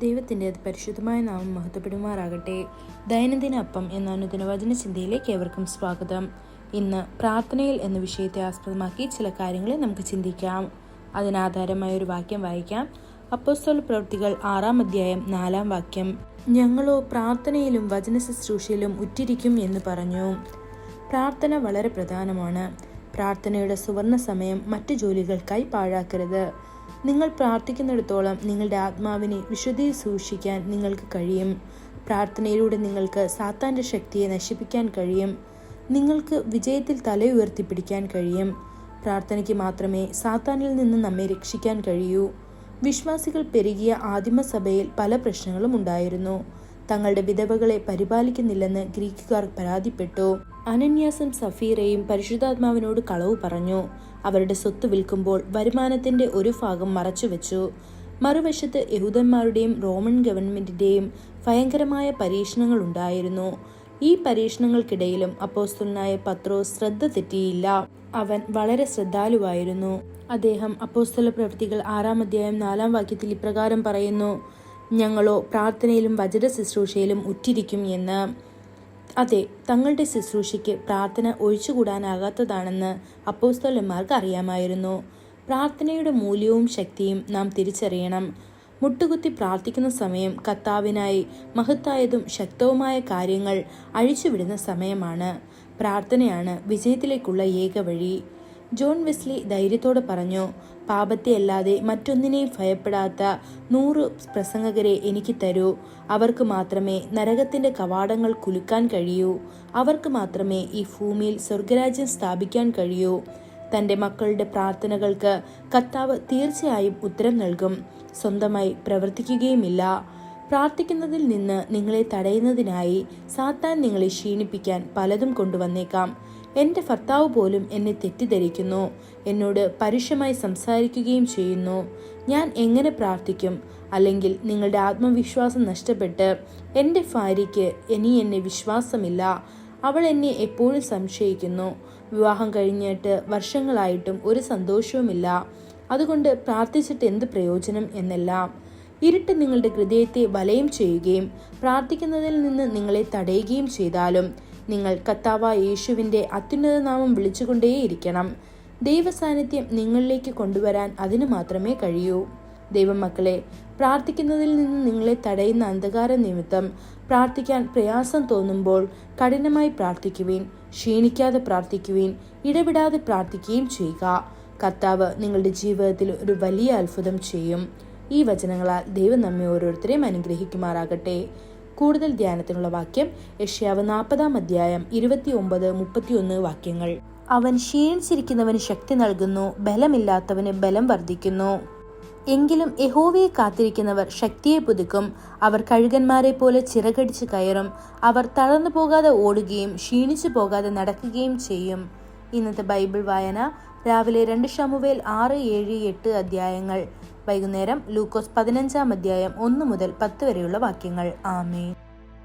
ദൈവത്തിൻ്റെ പരിശുദ്ധമായ നാമം മഹത്വപ്പെടുമാറാകട്ടെ. ദൈനംദിന അപ്പം എന്ന അനുദിന വചന ചിന്തയിലേക്ക് ഏവർക്കും സ്വാഗതം. ഇന്ന് പ്രാർത്ഥനയിൽ എന്ന വിഷയത്തെ ആസ്പദമാക്കി ചില കാര്യങ്ങളെ നമുക്ക് ചിന്തിക്കാം. അതിനാധാരമായ ഒരു വാക്യം വായിക്കാം. അപ്പോസ്തല പ്രവൃത്തികൾ 6-ാം അധ്യായം 4-ാം വാക്യം. ഞങ്ങളോ പ്രാർത്ഥനയിലും വചന ശുശ്രൂഷയിലും ഉറ്റിരിക്കും എന്ന് പറഞ്ഞു. പ്രാർത്ഥന വളരെ പ്രധാനമാണ്. പ്രാർത്ഥനയുടെ സുവർണ സമയം മറ്റു ജോലികൾക്കായി പാഴാക്കരുത്. നിങ്ങൾ പ്രാർത്ഥിക്കുന്നിടത്തോളം നിങ്ങളുടെ ആത്മാവിനെ വിശുദ്ധിയിൽ സൂക്ഷിക്കാൻ നിങ്ങൾക്ക് കഴിയും. പ്രാർത്ഥനയിലൂടെ നിങ്ങൾക്ക് സാത്താൻ്റെ ശക്തിയെ നശിപ്പിക്കാൻ കഴിയും. നിങ്ങൾക്ക് വിജയത്തിൽ തലയുയർത്തിപ്പിടിക്കാൻ കഴിയും. പ്രാർത്ഥനയ്ക്ക് മാത്രമേ സാത്താനിൽ നിന്ന് നമ്മെ രക്ഷിക്കാൻ കഴിയൂ. വിശ്വാസികൾ പെരുകിയ ആദിമസഭയിൽ പല പ്രശ്നങ്ങളും ഉണ്ടായിരുന്നു. തങ്ങളുടെ വിധവകളെ പരിപാലിക്കുന്നില്ലെന്ന് ഗ്രീക്കുകാർ പരാതിപ്പെട്ടു. അനന്യാസും സഫീറയും പരിശുദ്ധാത്മാവിനോട് കളവ് പറഞ്ഞു. അവരുടെ സ്വത്ത് വിൽക്കുമ്പോൾ വരുമാനത്തിന്റെ ഒരു ഭാഗം മറച്ചുവെച്ചു. മറുവശത്ത് യഹൂദന്മാരുടെയും റോമൻ ഗവൺമെന്റിന്റെയും ഭയങ്കരമായ പരീക്ഷണങ്ങൾ ഉണ്ടായിരുന്നു. ഈ പരീക്ഷണങ്ങൾക്കിടയിലും അപ്പോസ്തലനായ പത്രോസ് ശ്രദ്ധ തെറ്റിയില്ല. അവൻ വളരെ ശ്രദ്ധാലുവായിരുന്നു. അദ്ദേഹം അപ്പോസ്തല പ്രവൃത്തികൾ 6-ാം അധ്യായം 4-ാം വാക്യത്തിൽ ഇപ്രകാരം പറയുന്നു: ഞങ്ങളോ പ്രാർത്ഥനയിലും വചന ശുശ്രൂഷയിലും ഉറ്റിരിക്കും എന്ന്. അതെ, തങ്ങളുടെ ശുശ്രൂഷയ്ക്ക് പ്രാർത്ഥന ഒഴിച്ചുകൂടാനാകാത്തതാണെന്ന് അപ്പോസ്തലന്മാർക്ക് അറിയാമായിരുന്നു. പ്രാർത്ഥനയുടെ മൂല്യവും ശക്തിയും നാം തിരിച്ചറിയണം. മുട്ടുകുത്തി പ്രാർത്ഥിക്കുന്ന സമയം കർത്താവിനായി മഹത്തായതും ശക്തവുമായ കാര്യങ്ങൾ അഴിച്ചുവിടുന്ന സമയമാണ്. പ്രാർത്ഥനയാണ് വിജയത്തിലേക്കുള്ള ഏക വഴി. ജോൺ വെസ്ലി ധൈര്യത്തോടെ പറഞ്ഞു: പാപത്തെ അല്ലാതെ മറ്റൊന്നിനെയും ഭയപ്പെടാത്ത 100 പ്രസംഗകരെ എനിക്ക് തരൂ. അവർക്ക് മാത്രമേ നരകത്തിന്റെ കവാടങ്ങൾ കുലുക്കാൻ കഴിയൂ. അവർക്ക് മാത്രമേ ഈ ഭൂമിയിൽ സ്വർഗരാജ്യം സ്ഥാപിക്കാൻ കഴിയൂ. തൻ്റെ മക്കളുടെ പ്രാർത്ഥനകൾക്ക് കർത്താവ് തീർച്ചയായും ഉത്തരം നൽകും. സ്വന്തമായി പ്രവർത്തിക്കുകയുമില്ല. പ്രാർത്ഥിക്കുന്നതിൽ നിന്ന് നിങ്ങളെ തടയുന്നതിനായി സാത്താൻ നിങ്ങളെ ക്ഷീണിപ്പിക്കാൻ പലതും കൊണ്ടുവന്നേക്കാം. എൻ്റെ ഭർത്താവ് പോലും എന്നെ തെറ്റിദ്ധരിക്കുന്നു, എന്നോട് പരുഷമായി സംസാരിക്കുകയും ചെയ്യുന്നു. ഞാൻ എങ്ങനെ പ്രാർത്ഥിക്കും? അല്ലെങ്കിൽ നിങ്ങളുടെ ആത്മവിശ്വാസം നഷ്ടപ്പെട്ട് എൻ്റെ ഭാര്യയ്ക്ക് ഇനി എന്നെ വിശ്വാസമില്ല, അവൾ എന്നെ എപ്പോഴും സംശയിക്കുന്നു, വിവാഹം കഴിഞ്ഞിട്ട് വർഷങ്ങളായിട്ടും ഒരു സന്തോഷവുമില്ല, അതുകൊണ്ട് പ്രാർത്ഥിച്ചിട്ട് എന്ത് പ്രയോജനം എന്നെല്ലാം. ഇരുട്ട് നിങ്ങളുടെ ഹൃദയത്തെ വലയം ചെയ്യുകയും പ്രാർത്ഥിക്കുന്നതിൽ നിന്ന് നിങ്ങളെ തടയുകയും ചെയ്താലും നിങ്ങൾ കർത്താവായ യേശുവിൻ്റെ അത്യുന്നത നാമം വിളിച്ചുകൊണ്ടേയിരിക്കണം. ദൈവസാന്നിധ്യം നിങ്ങളിലേക്ക് കൊണ്ടുവരാൻ അതിന് മാത്രമേ കഴിയൂ. ദൈവമക്കളെ, പ്രാർത്ഥിക്കുന്നതിൽ നിന്ന് നിങ്ങളെ തടയുന്ന അന്ധകാര നിമിത്തം പ്രാർത്ഥിക്കാൻ പ്രയാസം തോന്നുമ്പോൾ കഠിനമായി പ്രാർത്ഥിക്കുവിൻ, ക്ഷീണിക്കാതെ പ്രാർത്ഥിക്കുവിൻ, ഇടവിടാതെ പ്രാർത്ഥിക്കുകയും ചെയ്യുക. കർത്താവ് നിങ്ങളുടെ ജീവിതത്തിൽ ഒരു വലിയ അത്ഭുതം ചെയ്യും. ഈ വചനങ്ങളാൽ ദൈവം നമ്മെ ഓരോരുത്തരെയും അനുഗ്രഹിക്കുമാറാകട്ടെ. കൂടുതൽ ധ്യാനത്തിനുള്ള വാക്യം യെശയ്യാവ് 40-ാം അധ്യായം 29-31 വാക്യങ്ങൾ. അവൻ ക്ഷീണിച്ചിരിക്കുന്നവന് ശക്തി നൽകുന്നു, ബലമില്ലാത്തവന് ബലം വർദ്ധിക്കുന്നു. എങ്കിലും യഹോവയെ കാത്തിരിക്കുന്നവർ ശക്തിയെ പുതുക്കും. അവർ കഴുകന്മാരെ പോലെ ചിറകടിച്ച് കയറും. അവർ തളർന്നു പോകാതെ ഓടുകയും ക്ഷീണിച്ചു പോകാതെ നടക്കുകയും ചെയ്യും. ഇന്നത്തെ ബൈബിൾ വായന: രാവിലെ 2 ശമൂവേൽ 6, 7, 8 അധ്യായങ്ങൾ. വൈകുന്നേരം ലൂക്കോസ് 15-ാം അധ്യായം 1 മുതൽ 10 വരെയുള്ള വാക്യങ്ങൾ. ആമേൻ.